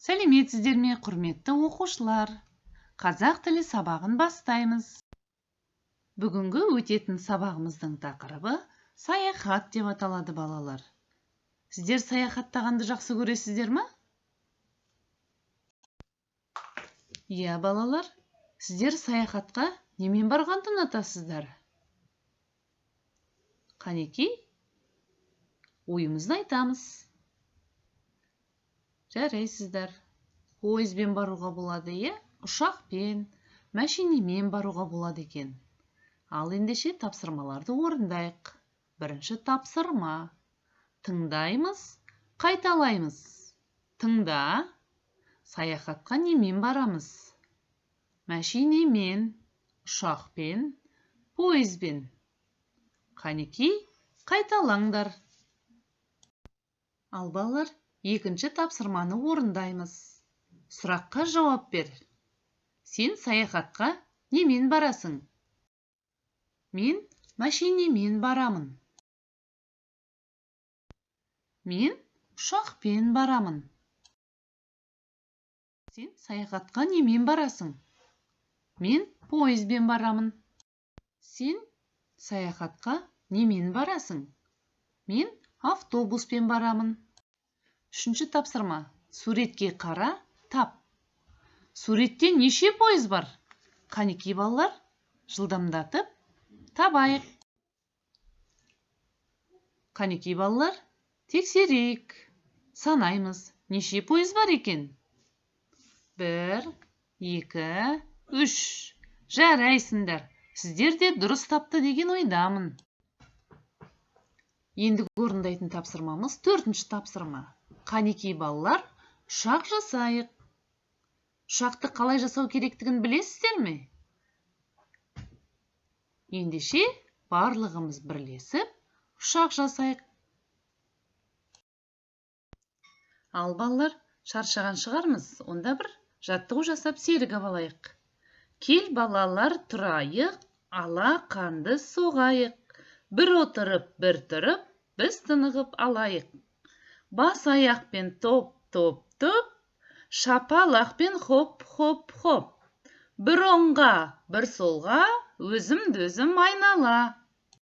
Сәлеметсіздер ме, құрметті оқушылар? Қазақ тілі сабағын бастаймыз. Бүгінгі өтетін сабағымыздың тақырыбы саяхат деп аталады, балалар. Сіздер саяхаттағанды жақсы көресіздер ме? Иә, балалар, сіздер саяхатқа немен барғанды ұнатасыздар? Қанекей, ойымызды айтамыз. Жарайсыздар. Пойызбен баруға болады, е? Ұшақпен, машинемен баруға болады екен. Ал ендеше тапсырмаларды орындайық. Бірінші тапсырма. Тыңдаймыз, қайталаймыз. Тыңда. Саяхатқа немен барамыз? Машинемен, ұшақпен, пойызбен. Қанекей, қайталаңдар. Ал балалар, екінші тапсырманы орындаймыз. Сұраққа жауап бер. Сен саяхатқа немен барасың? Мен машинемен барамын. Мен ұшақпен барамын. Сен саяхатқа немен барасың? Мен пойызбен барамын. Сен саяхатқа немен барасың? Мен автобуспен барамын. Үшінші тапсырма. Суретке қара, тап. Суретте неше пойыз бар? Қанекей балалар, жылдамдатып табайық. Қанекей балалар, тексерейік. Санаймыз. Неше пойыз бар екен? 1, 2, 3. Жарайсыңдар. Сіздер де дұрыс тапты деген ойдамын. Енді орындайтын тапсырмамыз 4-ші тапсырма. Қанекей балалар, ұшақ жасайық. Ұшақты қалай жасау керектігін білесіздер ме? Ендеше барлығымыз бірлесіп ұшақ жасайық. Ал балалар, шаршаған шығармыз, онда бір жаттығу жасап серігіп алайық. Кел балалар тұрайық, ала қанды соғайық. Бір отырып, бір тұрып, біз тынығып алайық. Бас аяқпен топ, топ, топ, шапалақпен хоп, хоп, хоп. Бір оңға, бір солға, өзім-дөзім айнала.